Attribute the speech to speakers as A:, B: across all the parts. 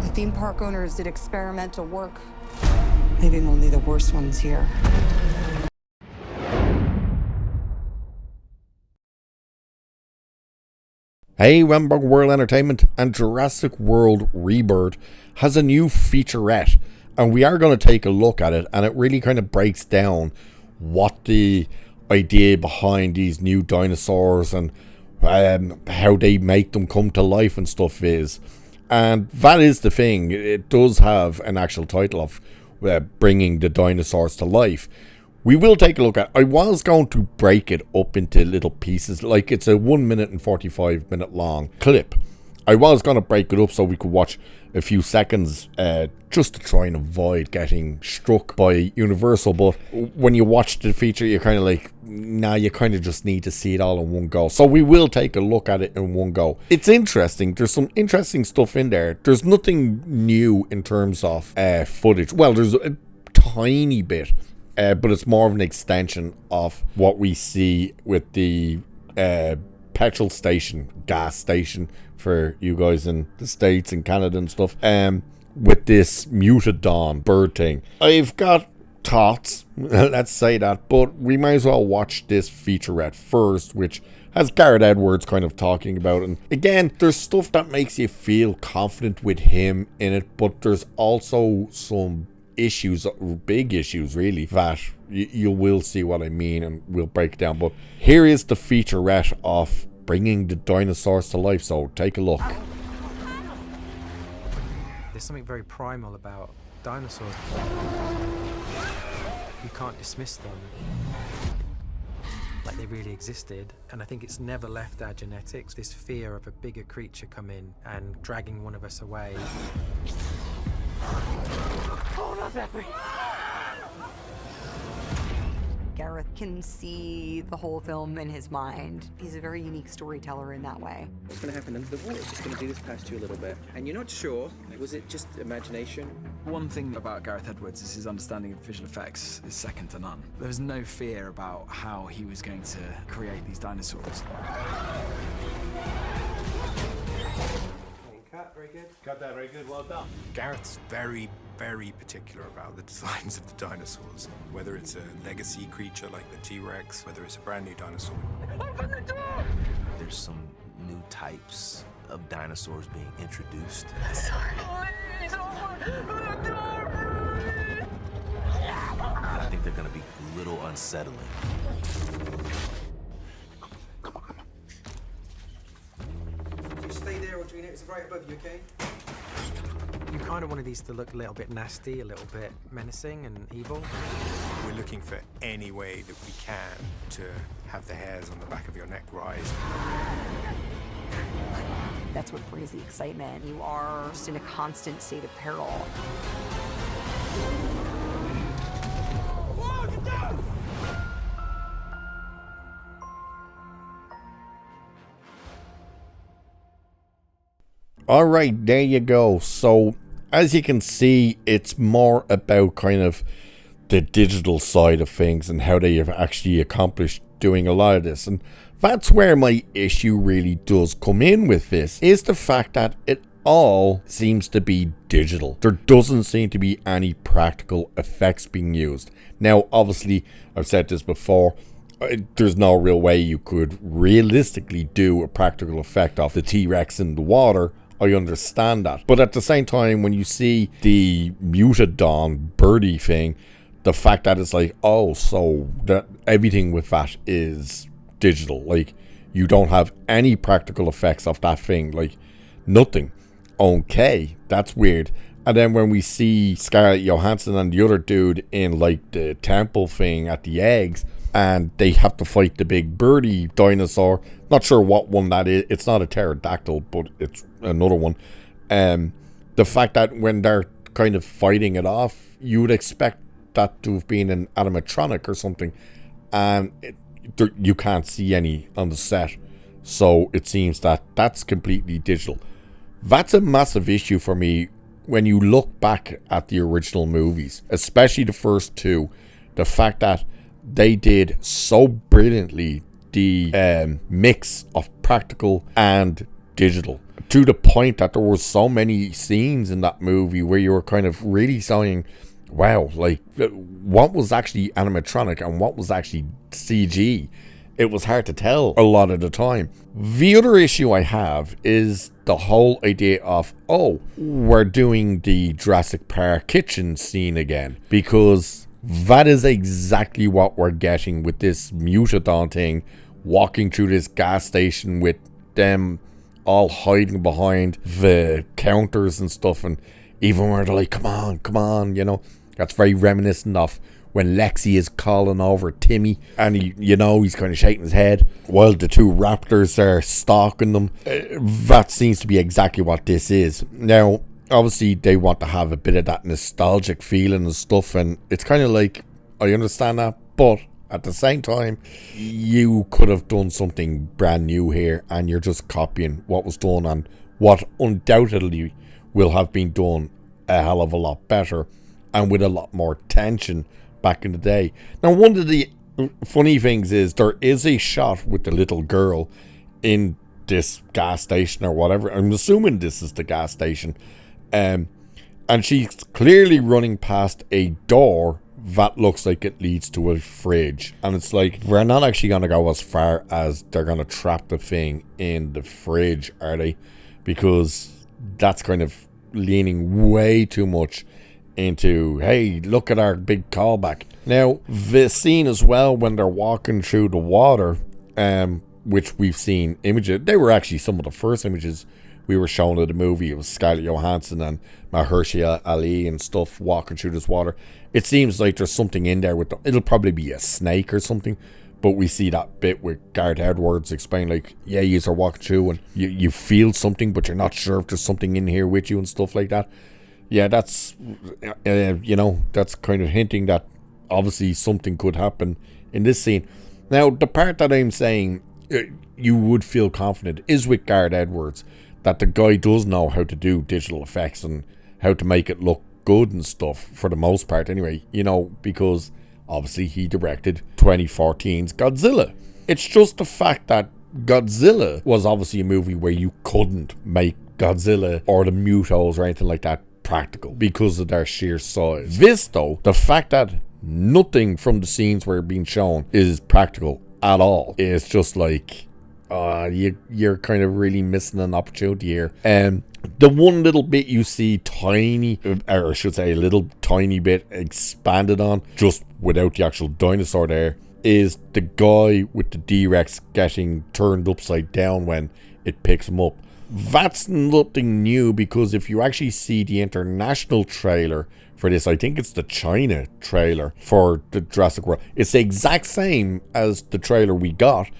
A: The theme park owners did experimental work, leaving only the worst ones here.
B: Hey, Ramberg World Entertainment and Jurassic World Rebirth has a new featurette, and we are going to take a look at it, and it really kind of breaks down what the idea behind these new dinosaurs and how they make them come to life and stuff is. And that is the thing, it does have an actual title of bringing the dinosaurs to life. We will take a look at. I was going to break it up into little pieces, like it's a 1 minute and 45 minute long clip. I was going to break it up so we could watch a few seconds just to try and avoid getting struck by Universal. But when you watch the feature, you're kind of like, nah, you kind of just need to see it all in one go. So we will take a look at it in one go. It's interesting. There's some interesting stuff in there. There's nothing new in terms of footage. Well, there's a tiny bit. But it's more of an extension of what we see with the petrol station, gas station for you guys in the States and Canada and stuff, with this Mutadon bird thing. I've got thoughts, let's say that, but we might as well watch this featurette first, which has Gareth Edwards kind of talking about. And again, there's stuff that makes you feel confident with him in it, but there's also some issues, big issues really, that you will see what I mean and we'll break down. But here is the featurette of bringing the dinosaurs to life, so take a look.
C: There's something very primal about dinosaurs. You can't dismiss them like they really existed, and I think it's never left our genetics, this fear of a bigger creature coming and dragging one of us away.
A: Oh, not that way. Gareth can see the whole film in his mind. He's a very unique storyteller in that way.
D: What's going to happen? The water's just going to do this past you a little bit, and you're not sure. Was it just imagination?
E: One thing about Gareth Edwards is his understanding of visual effects is second to none. There was no fear about how he was going to create these dinosaurs.
F: Cut, very good. Got that, very good, well done.
G: Gareth's very particular about the designs of the dinosaurs. Whether it's a legacy creature like the T-Rex, whether it's a brand new dinosaur.
F: Open the door!
H: There's some new types of dinosaurs being introduced.
F: Sorry. Please open the door!
H: I think they're gonna be a little unsettling.
D: Just stay there, Audrina. It's right above you, okay?
C: You kind of wanted these to look a little bit nasty, a little bit menacing and evil.
G: We're looking for any way that we can to have the hairs on the back of your neck rise.
A: That's what brings the excitement. You are just in a constant state of peril.
F: Whoa, get down!
B: Alright, there you go. So as you can see, it's more about kind of the digital side of things and how they have actually accomplished doing a lot of this. And that's where my issue really does come in with this, is the fact that it all seems to be digital. There doesn't seem to be any practical effects being used. Now, obviously, I've said this before, there's no real way you could realistically do a practical effect off the T-Rex in the water. I understand that. But at the same time, when you see the Mutadon birdie thing, the fact that it's like, oh, so that everything with that is digital. Like, you don't have any practical effects of that thing. Like, nothing. Okay, that's weird. And then when we see Scarlett Johansson and the other dude in, like, the temple thing at the eggs, and they have to fight the big birdie dinosaur. Not sure what one that is. It's not a pterodactyl, but it's another one. The fact that when they're kind of fighting it off, you would expect that to have been an animatronic or something, and you can't see any on the set. So it seems that that's completely digital. That's a massive issue for me when you look back at the original movies, especially the first two. The fact that they did so brilliantly the mix of practical and digital. To the point that there were so many scenes in that movie where you were kind of really saying, wow, like, what was actually animatronic and what was actually CG? It was hard to tell a lot of the time. The other issue I have is the whole idea of, oh, we're doing the Jurassic Park kitchen scene again. Because that is exactly what we're getting with this Mutadon thing, walking through this gas station with them all hiding behind the counters and stuff. And even where they're like, come on, you know. That's very reminiscent of when Lexi is calling over Timmy, and he's kind of shaking his head while the two raptors are stalking them. That seems to be exactly what this is. Now, obviously, they want to have a bit of that nostalgic feeling and stuff, and it's kind of like, I understand that, but at the same time, you could have done something brand new here, and you're just copying what was done and what undoubtedly will have been done a hell of a lot better and with a lot more tension back in the day. Now, one of the funny things is there is a shot with the little girl in this gas station or whatever. I'm assuming this is the gas station. And she's clearly running past a door that looks like it leads to a fridge. And it's like, we're not actually going to go as far as they're going to trap the thing in the fridge, are they? Because that's kind of leaning way too much into, hey, look at our big callback. Now, the scene as well when they're walking through the water, which we've seen images, they were actually some of the first images we were shown of the movie. It was Scarlett Johansson and Mahershala Ali and stuff walking through this water. It seems like there's something in there with them. It'll probably be a snake or something, but we see that bit with Gareth Edwards explain, like, yeah, you are walking through and you feel something, but you're not sure if there's something in here with you and stuff like that. Yeah, that's, that's kind of hinting that obviously something could happen in this scene. Now, the part that I'm saying you would feel confident is with Gareth Edwards, that the guy does know how to do digital effects and how to make it look good and stuff, for the most part anyway, because obviously he directed 2014's Godzilla. It's just the fact that Godzilla was obviously a movie where you couldn't make Godzilla or the Mutos or anything like that practical because of their sheer size. This, though, the fact that nothing from the scenes where being shown is practical at all, is just like, you're kind of really missing an opportunity here. The one little bit you see tiny, or I should say a little tiny bit expanded on, just without the actual dinosaur there, is the guy with the D-Rex getting turned upside down when it picks him up. That's nothing new, because if you actually see the international trailer for this, I think it's the China trailer for the Jurassic World, it's the exact same as the trailer we got,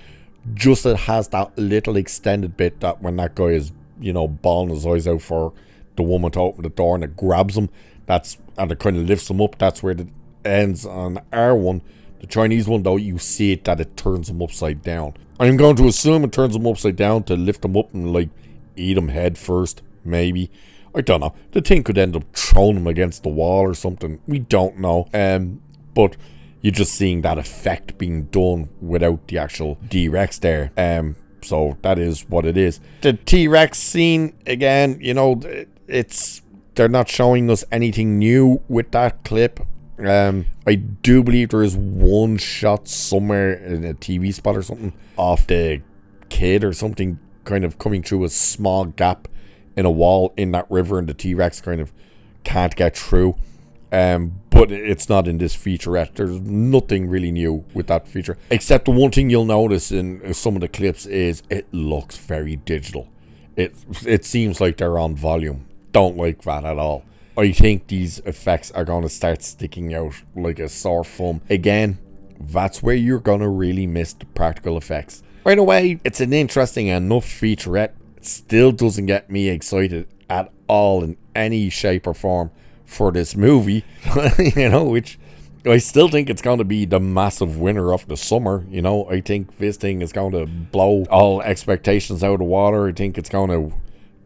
B: just it has that little extended bit that when that guy is, bawling his eyes out for the woman to open the door and it grabs him, and it kind of lifts him up. That's where it ends. On our one, the Chinese one, though, you see it that it turns him upside down. I'm going to assume it turns him upside down to lift him up and like eat him head first, maybe. I don't know. The thing could end up throwing him against the wall or something. We don't know. But you're just seeing that effect being done without the actual D-Rex there. So that is what it is. The T-Rex scene, again, they're not showing us anything new with that clip. I do believe there is one shot somewhere in a TV spot or something of the kid or something kind of coming through a small gap in a wall in that river, and the T-Rex kind of can't get through. But it's not in this featurette. There's nothing really new with that feature, except the one thing you'll notice in some of the clips is it looks very digital. It seems like they're on volume. Don't like that at all. I think these effects are going to start sticking out like a sore thumb. Again, that's where you're going to really miss the practical effects. Right away, it's an interesting enough featurette. It still doesn't get me excited at all in any shape or form for this movie, which I still think it's going to be the massive winner of the summer. I think this thing is going to blow all expectations out of the water. I think it's going to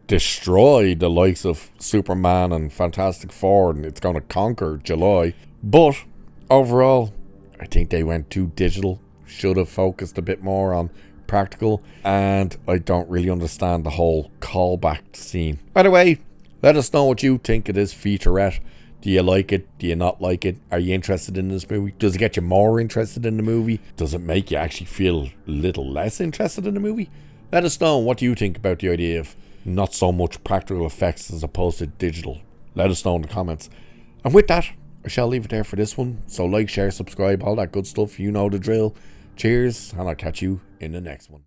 B: destroy the likes of Superman and Fantastic Four, and it's going to conquer July. But overall, I think they went too digital. Should have focused a bit more on practical, and I don't really understand the whole callback scene. Either way, let us know what you think of this featurette. Do you like it? Do you not like it? Are you interested in this movie? Does it get you more interested in the movie? Does it make you actually feel a little less interested in the movie? Let us know what you think about the idea of not so much practical effects as opposed to digital. Let us know in the comments. And with that, I shall leave it there for this one. So like, share, subscribe, all that good stuff. You know the drill. Cheers, and I'll catch you in the next one.